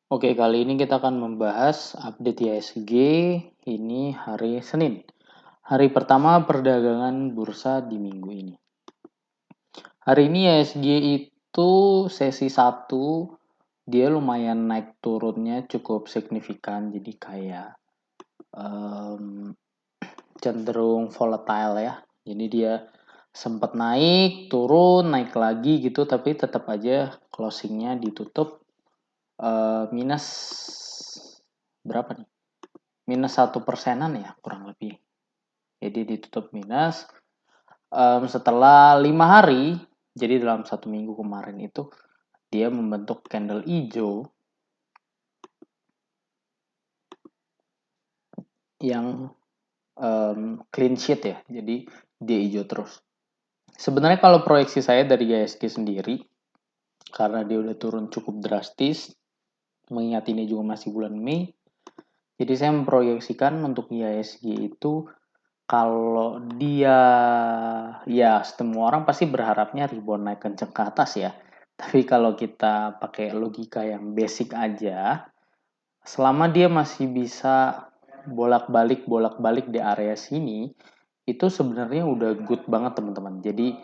Oke, kali ini kita akan membahas update IHSG ini hari Senin. Hari pertama perdagangan bursa di minggu ini. Hari ini IHSG itu sesi 1 dia lumayan naik turunnya cukup signifikan. Jadi kayak cenderung volatile ya. Jadi dia sempat naik, turun, naik lagi gitu, tapi tetap aja closingnya ditutup minus berapa nih? Minus 1%-an ya kurang lebih. Jadi ditutup minus setelah 5 hari. Jadi dalam 1 minggu kemarin itu dia membentuk candle hijau yang clean sheet ya. Jadi dia hijau terus. Sebenarnya kalau proyeksi saya dari IHSG sendiri, karena dia udah turun cukup drastis, mengingat ini juga masih bulan Mei, jadi saya memproyeksikan untuk IHSG itu kalau dia, ya semua orang pasti berharapnya rebound naik kenceng ke atas ya. Tapi kalau kita pakai logika yang basic aja, selama dia masih bisa bolak-balik di area sini, itu sebenarnya udah good banget teman-teman. Jadi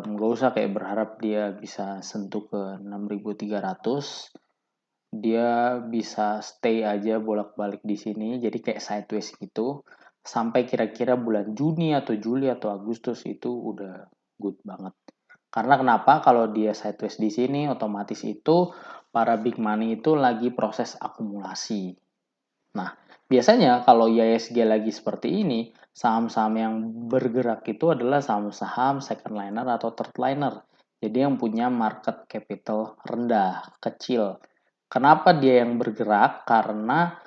nggak usah kayak berharap dia bisa sentuh ke 6.300. Dia bisa stay aja bolak-balik di sini, jadi kayak sideways gitu sampai kira-kira bulan Juni atau Juli atau Agustus itu udah good banget. Karena kenapa? Kalau dia sideways di sini, otomatis itu para big money itu lagi proses akumulasi. Nah, biasanya kalau IHSG lagi seperti ini, saham-saham yang bergerak itu adalah saham-saham second liner atau third liner. Jadi yang punya market capital rendah, kecil. Kenapa dia yang bergerak? Karena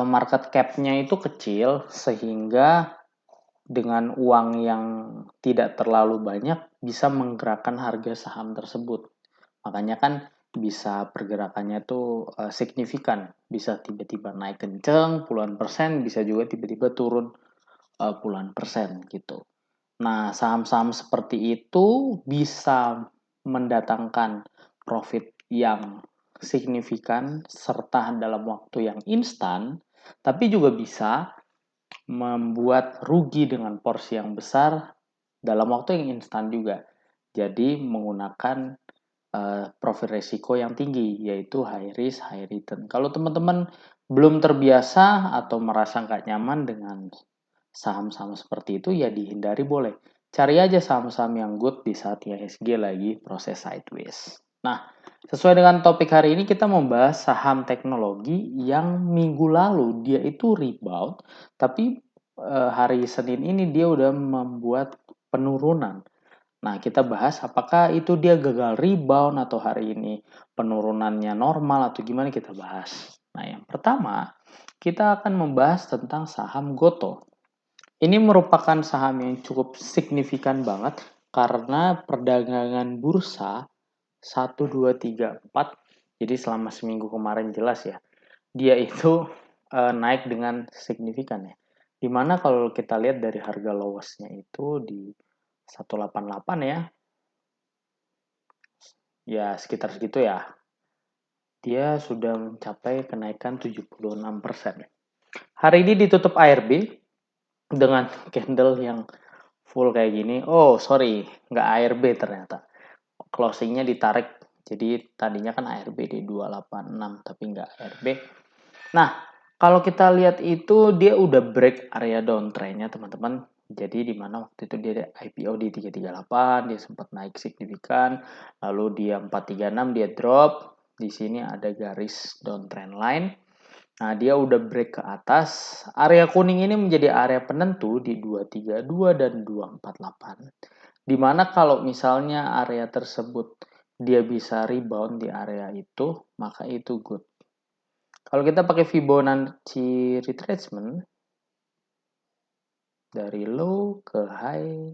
market cap-nya itu kecil sehingga dengan uang yang tidak terlalu banyak bisa menggerakkan harga saham tersebut. Makanya kan bisa pergerakannya tuh signifikan, bisa tiba-tiba naik kenceng puluhan persen, bisa juga tiba-tiba turun puluhan persen gitu. Nah, saham-saham seperti itu bisa mendatangkan profit yang signifikan serta dalam waktu yang instan, tapi juga bisa membuat rugi dengan porsi yang besar dalam waktu yang instan juga. Jadi menggunakan profil resiko yang tinggi, yaitu high risk, high return. Kalau teman-teman belum terbiasa atau merasa nggak nyaman dengan saham-saham seperti itu, ya dihindari boleh. Cari aja saham-saham yang good di saat IHSG lagi proses sideways. Nah, sesuai dengan topik hari ini kita membahas saham teknologi yang minggu lalu dia itu rebound, tapi hari Senin ini dia udah membuat penurunan. Nah, kita bahas apakah itu dia gagal rebound atau hari ini penurunannya normal atau gimana kita bahas. Nah, yang pertama, kita akan membahas tentang saham Goto. Ini merupakan saham yang cukup signifikan banget karena perdagangan bursa 1, 2, 3, 4. Jadi selama seminggu kemarin jelas ya. Dia itu naik dengan signifikan ya. Dimana kalau kita lihat dari harga lowestnya itu di 188 ya. Ya sekitar segitu ya. Dia sudah mencapai kenaikan 76%. Hari ini ditutup ARB dengan candle yang full kayak gini. Oh sorry, nggak ARB ternyata. Closingnya ditarik. Jadi tadinya kan ARB di 286 tapi nggak ARB. Nah, kalau kita lihat itu dia udah break area downtrendnya teman-teman. Jadi di mana waktu itu dia IPO di 338, dia sempat naik signifikan, lalu dia 436 dia drop. Di sini ada garis downtrend line. Nah, dia udah break ke atas. Area kuning ini menjadi area penentu di 232 dan 248. Dimana kalau misalnya area tersebut dia bisa rebound di area itu, maka itu good. Kalau kita pakai Fibonacci retracement dari low ke high,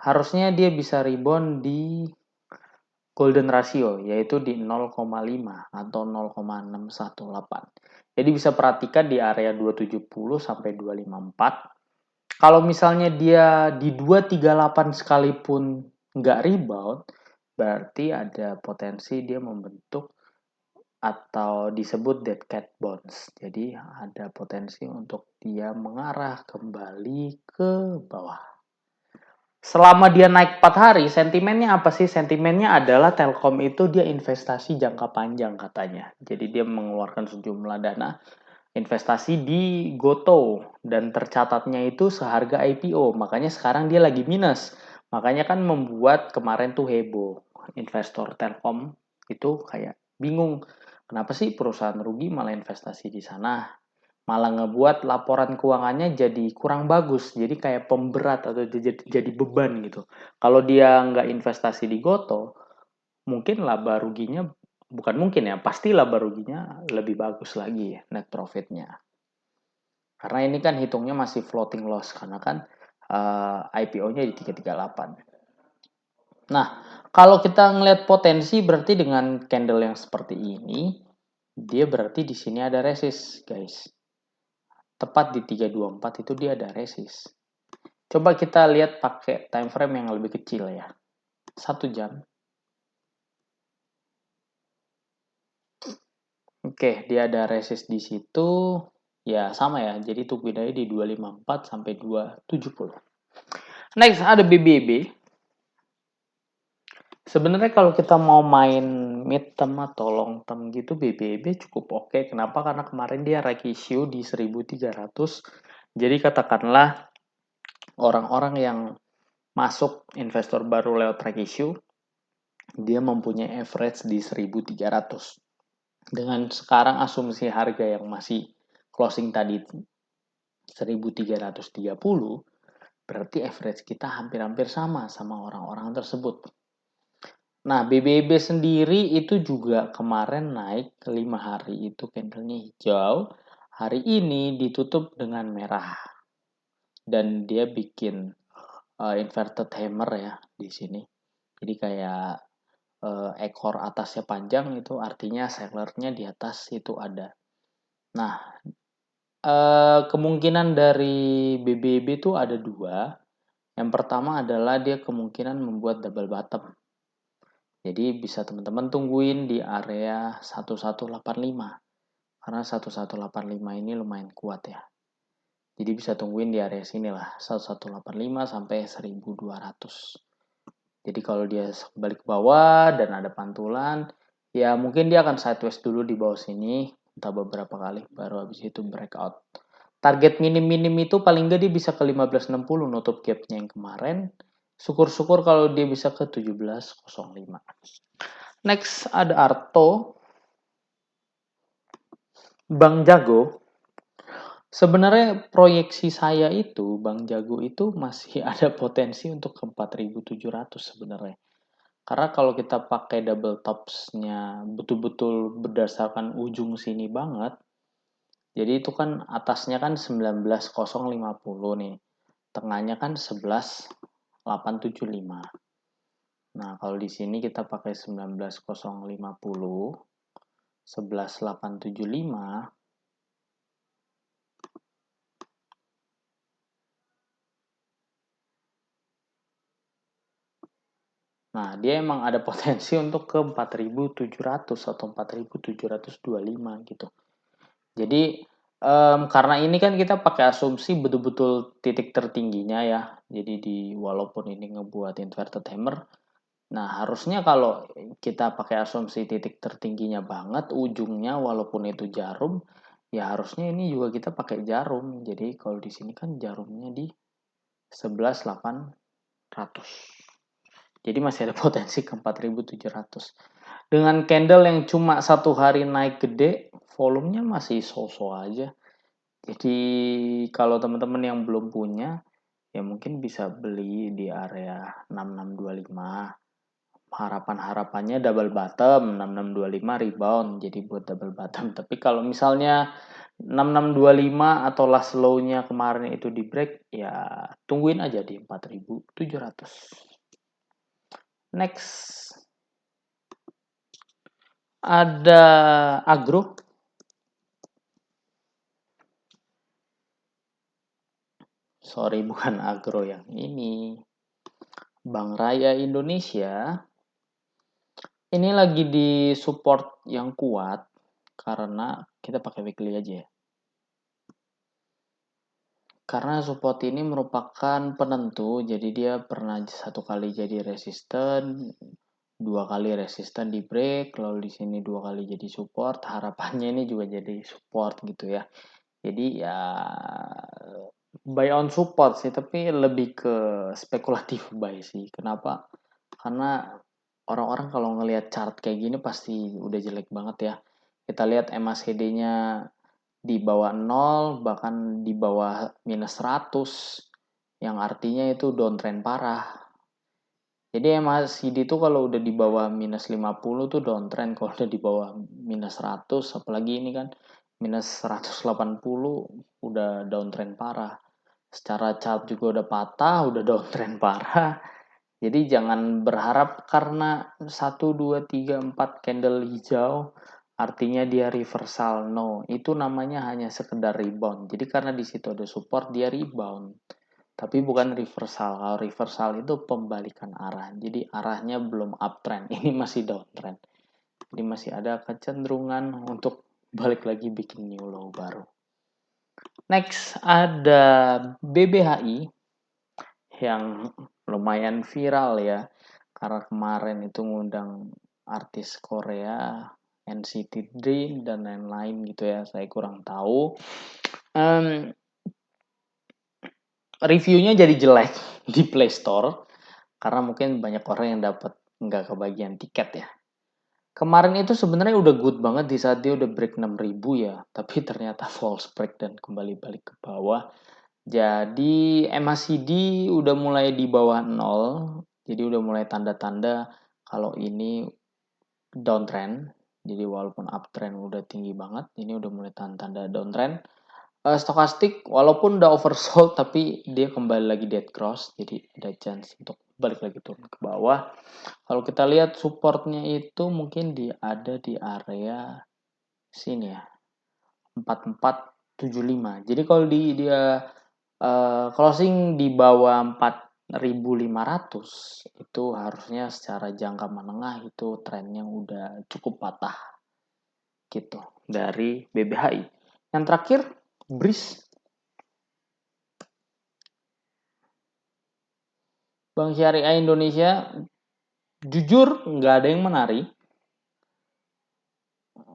harusnya dia bisa rebound di golden ratio, yaitu di 0,5 atau 0,618. Jadi bisa perhatikan di area 270 sampai 254. Kalau misalnya dia di 238 sekalipun nggak rebound, berarti ada potensi dia membentuk atau disebut dead cat bounce. Jadi ada potensi untuk dia mengarah kembali ke bawah. Selama dia naik 4 hari, sentimennya apa sih? Sentimennya adalah Telkom itu dia investasi jangka panjang katanya. Jadi dia mengeluarkan sejumlah dana investasi di Goto dan tercatatnya itu seharga IPO. Makanya sekarang dia lagi minus. Makanya kan membuat kemarin tuh heboh. Investor Telkom itu kayak bingung. Kenapa sih perusahaan rugi malah investasi di sana? Malah ngebuat laporan keuangannya jadi kurang bagus. Jadi kayak pemberat atau jadi beban gitu. Kalau dia nggak investasi di Goto, mungkin laba ruginya, bukan mungkin ya, pasti laba ruginya lebih bagus lagi ya, net profitnya. Karena ini kan hitungnya masih floating loss, karena kan IPO-nya di 338. Nah, kalau kita ngelihat potensi berarti dengan candle yang seperti ini, dia berarti di sini ada resist, guys. Tepat di 324 itu dia ada resist. Coba kita lihat pakai time frame yang lebih kecil ya. 1 jam. Oke, dia ada resist di situ. Ya, sama ya. Jadi tungguin aja di 254 sampai 270. Next ada BBB. Sebenarnya kalau kita mau main mid term atau long term gitu, BBB cukup oke. Kenapa? Karena kemarin dia right issue di 1300. Jadi katakanlah orang-orang yang masuk investor baru lewat right issue, dia mempunyai average di 1300. Dengan sekarang asumsi harga yang masih closing tadi 1330, berarti average kita hampir-hampir sama orang-orang tersebut. Nah, BBB sendiri itu juga kemarin naik ke 5 hari itu candlenya hijau. Hari ini ditutup dengan merah. Dan dia bikin inverted hammer ya di sini. Jadi kayak ekor atasnya panjang, itu artinya sellernya di atas itu ada. Nah, kemungkinan dari BBB itu ada 2. Yang pertama adalah dia kemungkinan membuat double bottom. Jadi bisa teman-teman tungguin di area 1185. Karena 1185 ini lumayan kuat ya. Jadi bisa tungguin di area sini lah, 1185 sampai 1200. Jadi kalau dia balik ke bawah dan ada pantulan, ya mungkin dia akan sideways dulu di bawah sini, entah beberapa kali, baru habis itu breakout. Target minim-minim itu paling nggak dia bisa ke 1560 nutup gapnya yang kemarin. Syukur-syukur kalau dia bisa ke 1705. Next ada Arto. Bang Jago. Sebenarnya proyeksi saya itu Bang Jago itu masih ada potensi untuk ke 4700 sebenarnya. Karena kalau kita pakai double tops-nya betul-betul berdasarkan ujung sini banget, jadi itu kan atasnya kan 19050 nih. Tengahnya kan 11875. Nah, kalau di sini kita pakai 19050, 11875. Nah, dia emang ada potensi untuk ke 4700 atau 4725 gitu. Jadi, karena ini kan kita pakai asumsi betul-betul titik tertingginya ya. Jadi walaupun ini ngebuat inverted hammer, nah harusnya kalau kita pakai asumsi titik tertingginya banget, ujungnya walaupun itu jarum, ya harusnya ini juga kita pakai jarum. Jadi kalau di sini kan jarumnya di 11800. Jadi masih ada potensi ke 4700. Dengan candle yang cuma 1 hari naik gede, volumenya masih so-so aja. Jadi kalau teman-teman yang belum punya, ya mungkin bisa beli di area 6625. Harapan-harapannya double bottom, 6625 rebound, jadi buat double bottom. Tapi kalau misalnya 6625 atau last low-nya kemarin itu di break, ya tungguin aja di 4700. Next ada agro. Sorry, bukan agro yang ini. Bank Raya Indonesia ini lagi di support yang kuat. karena kita pakai weekly aja ya. Karena support ini merupakan penentu, jadi dia pernah satu kali jadi resisten, dua kali resisten di break, lalu di sini dua kali jadi support. Harapannya ini juga jadi support gitu ya. Jadi ya buy on support sih, tapi lebih ke spekulatif buy sih. Kenapa? Karena orang-orang kalau ngelihat chart kayak gini pasti udah jelek banget ya. Kita lihat MACD-nya di bawah 0, bahkan di bawah minus 100, yang artinya itu downtrend parah. Jadi MACD itu kalau udah di bawah minus 50 tuh downtrend, kalau udah di bawah minus 100, apalagi ini kan minus 180 udah downtrend parah. Secara chart juga udah patah, udah downtrend parah. Jadi jangan berharap karena 1, 2, 3, 4 candle hijau artinya dia reversal. No, itu namanya hanya sekedar rebound. Jadi karena di situ ada support, dia rebound. Tapi bukan reversal. Kalau reversal itu pembalikan arah. Jadi arahnya belum uptrend. Ini masih downtrend. Jadi masih ada kecenderungan untuk balik lagi bikin new low baru. Next ada BBHI yang lumayan viral ya. Karena kemarin itu ngundang artis Korea, NCT Dream dan lain-lain gitu ya. Saya kurang tahu. Reviewnya jadi jelek di Play Store karena mungkin banyak orang yang dapat nggak kebagian tiket ya. Kemarin itu sebenarnya udah good banget di saat dia udah break 6.000 ya, tapi ternyata false break dan kembali balik ke bawah. Jadi MACD udah mulai di bawah 0, jadi udah mulai tanda-tanda kalau ini downtrend. Jadi walaupun uptrend udah tinggi banget, ini udah mulai tanda-tanda downtrend. Stokastik walaupun udah oversold tapi dia kembali lagi dead cross, jadi ada chance untuk balik lagi turun ke bawah. Kalau kita lihat supportnya itu mungkin ada di area sini ya, 4475. Jadi kalau dia closing di bawah 4500 itu harusnya secara jangka menengah itu trennya udah cukup patah gitu dari BBHI. Yang terakhir BRIS, Bank Syariah Indonesia, jujur nggak ada yang menarik,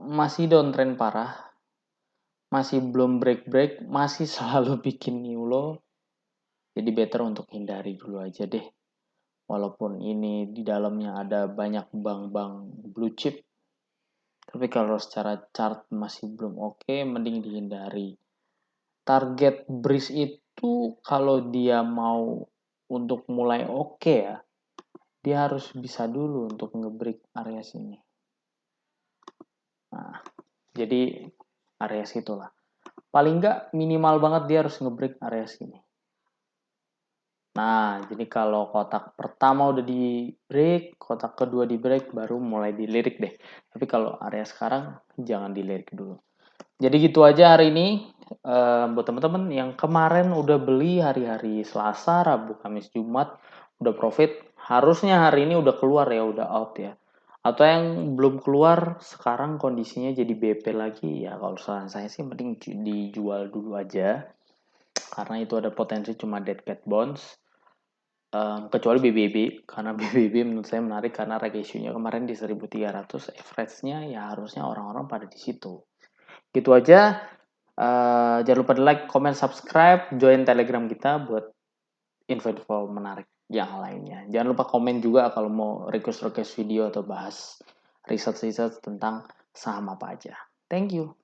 masih downtrend parah, masih belum break-break, masih selalu bikin new low, jadi better untuk hindari dulu aja deh. Walaupun ini di dalamnya ada banyak bank-bank blue chip, tapi kalau secara chart masih belum oke, mending dihindari. Target BRIS itu kalau dia mau untuk mulai oke ya, dia harus bisa dulu untuk ngebreak area sini. Nah, jadi area situlah. Paling nggak minimal banget dia harus ngebreak area sini. Nah, jadi kalau kotak pertama udah di break, kotak kedua di break, baru mulai dilirik deh. Tapi kalau area sekarang jangan dilirik dulu. Jadi gitu aja hari ini. Buat teman-teman yang kemarin udah beli hari-hari Selasa, Rabu, Kamis, Jumat, udah profit, harusnya hari ini udah keluar ya, udah out ya. Atau yang belum keluar, sekarang kondisinya jadi BP lagi, ya kalau saran saya sih mending dijual dulu aja. Karena itu ada potensi cuma dead cat bonds. Kecuali BBB, karena BBB menurut saya menarik karena reg issue-nya kemarin di 1300, average-nya ya harusnya orang-orang pada di situ. Gitu aja. Jangan lupa di like, comment, subscribe, join telegram kita buat info-info menarik yang lainnya. Jangan lupa komen juga kalau mau request video atau bahas research tentang saham apa aja. Thank you.